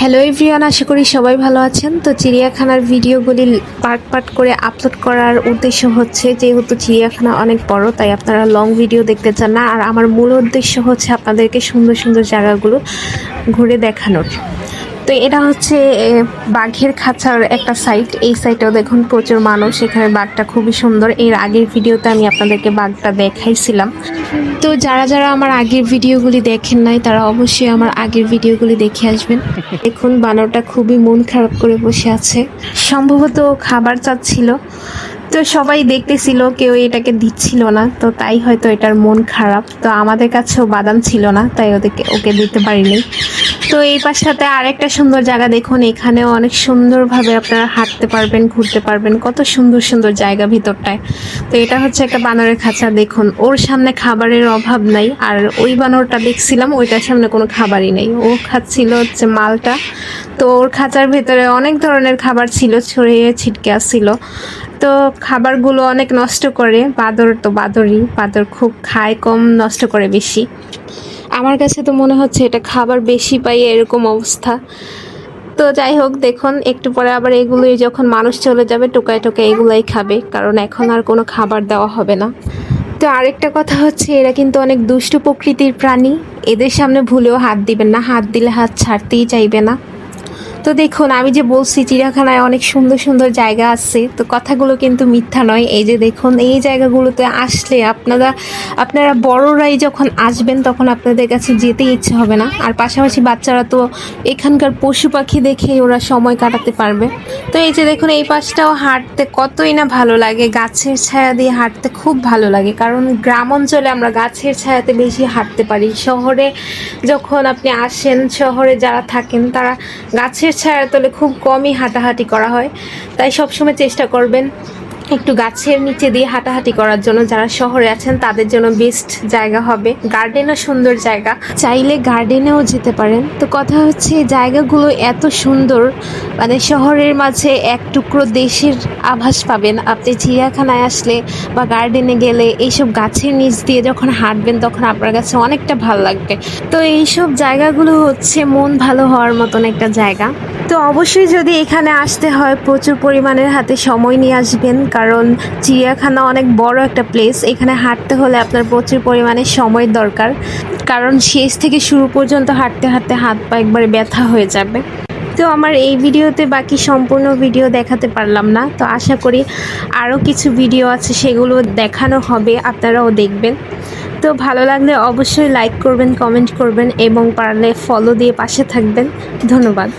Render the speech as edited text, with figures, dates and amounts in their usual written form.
Hello everyone, আশা করি সবাই ভালো আছেন। তো চিড়িয়াখানার ভিডিওগুলি পার্ট পার্ট করে আপলোড করার উদ্দেশ্য হচ্ছে, যেহেতু চিড়িয়াখানা অনেক বড়, তাই আপনারা লং ভিডিও দেখতে চান না। আর আমার মূল উদ্দেশ্য হচ্ছে আপনাদেরকে সুন্দর সুন্দর জায়গাগুলো ঘুরে দেখানোর। তো এটা হচ্ছে বাঘের খাঁচার একটা সাইট। এই সাইটেও দেখুন প্রচুর মানুষ। এখানে বাঘটা খুবই সুন্দর। এর আগের ভিডিওতে আমি আপনাদেরকে বাঘটা দেখাইছিলাম। তো যারা যারা আমার আগের ভিডিওগুলি দেখেন নাই, তারা অবশ্যই আমার আগের ভিডিওগুলি দেখে আসবেন। দেখুন বানরটা খুবই মন খারাপ করে বসে আছে, সম্ভবত খাবার চাচ্ছিল। তো সবাই দেখতেছিল, কেউ এটাকে দিচ্ছিল না, তো তাই হয়তো এটার মন খারাপ। তো আমাদের কাছেও বাদাম ছিল না, তাই ওকে দিতে পারিনি। তো এই পাশটাতে আরেকটা সুন্দর জায়গা দেখুন, এখানেও অনেক সুন্দরভাবে আপনারা হাঁটতে পারবেন, ঘুরতে পারবেন, কত সুন্দর সুন্দর জায়গা ভিতরটায়। তো এটা হচ্ছে একটা বানরের খাঁচা। দেখুন ওর সামনে খাবারের অভাব নাই, আর ওই বানরটা দেখছিলাম ওইটার সামনে কোনো খাবারই নেই, ও খাচ্ছিল হচ্ছে মালটা। তো ওর খাঁচার ভেতরে অনেক ধরনের খাবার ছিল, ছড়িয়ে ছিটকে আসছিল। তো খাবারগুলো অনেক নষ্ট করে। বাদর তো বাদর খুব খায় কম, নষ্ট করে বেশি। আমার কাছে তো মনে হচ্ছে এটা খাবার বেশি পাই, এরকম অবস্থা। তো যাই হোক, দেখুন একটু পরে আবার এগুলোই, যখন মানুষ চলে যাবে টোকায় টোকায় এগুলাই খাবে, কারণ এখন আর কোনো খাবার দেওয়া হবে না। তো আরেকটা কথা হচ্ছে, এরা কিন্তু অনেক দুষ্ট প্রকৃতির প্রাণী। এদের সামনে ভুলেও হাত দিবেন না, হাত দিলে হাত ছাড়তেই চাইবে না। তো দেখুন, আমি যে বলছি চিড়িয়াখানায় অনেক সুন্দর সুন্দর জায়গা আছে, তো কথাগুলো কিন্তু মিথ্যা নয়। এই যে দেখুন, এই জায়গাগুলোতে আসলে আপনারা বড়রাই যখন আসবেন, তখন আপনাদের কাছে যেতেই ইচ্ছে হবে না। আর পাশাপাশি বাচ্চারা তো এখানকার পশু পাখি দেখে ওরা সময় কাটাতে পারবে। তো এই যে দেখুন, এই পাশটাও হাঁটতে কতই না ভালো লাগে, গাছের ছায়া দিয়ে হাঁটতে খুব ভালো লাগে। কারণ গ্রাম অঞ্চলে আমরা গাছের ছায়াতে বেশি হাঁটতে পারি। শহরে যখন আপনি আসেন, শহরে যারা থাকেন তারা গাছের ছায়ার তলে খুব কমই হাঁটাহাঁটি করা হয়। তাই সবসময় চেষ্টা করবেন একটু গাছের নিচে দিয়ে হাঁটাহাঁটি করার জন্য। যারা শহরে আছেন তাদের জন্য বেস্ট জায়গা হবে। গার্ডেনও সুন্দর জায়গা, চাইলে গার্ডেনেও যেতে পারেন। তো কথা হচ্ছে, জায়গাগুলো এত সুন্দর, মানে শহরের মাঝে এক টুকরো দেশের আভাস পাবেন আপনি চিড়িয়াখানায় আসলে বা গার্ডেনে গেলে। এইসব গাছের নিচ দিয়ে যখন হাঁটবেন, তখন আপনার কাছে অনেকটা ভালো লাগবে। তো এইসব জায়গাগুলো হচ্ছে মন ভালো হওয়ার মতন একটা জায়গা। তো অবশ্যই যদি এখানে আসতে হয়, প্রচুর পরিমাণের হাতে সময় নিয়ে আসবেন, কারণ চিড়িয়াখানা অনেক বড় একটা প্লেস। এখানে হাঁটতে হলে আপনার প্রচুর পরিমাণে সময়ের দরকার, কারণ শেষ থেকে শুরু পর্যন্ত হাঁটতে হাঁটতে হাত পা একবারে ব্যথা হয়ে যাবে। তো আমার এই ভিডিওতে বাকি সম্পূর্ণ ভিডিও দেখাতে পারলাম না, তো আশা করি আরও কিছু ভিডিও আছে, সেগুলো দেখানো হবে, আপনারাও দেখবেন। তো ভালো লাগলে অবশ্যই লাইক করবেন, কমেন্ট করবেন, এবং পারলে ফলো দিয়ে পাশে থাকবেন। ধন্যবাদ।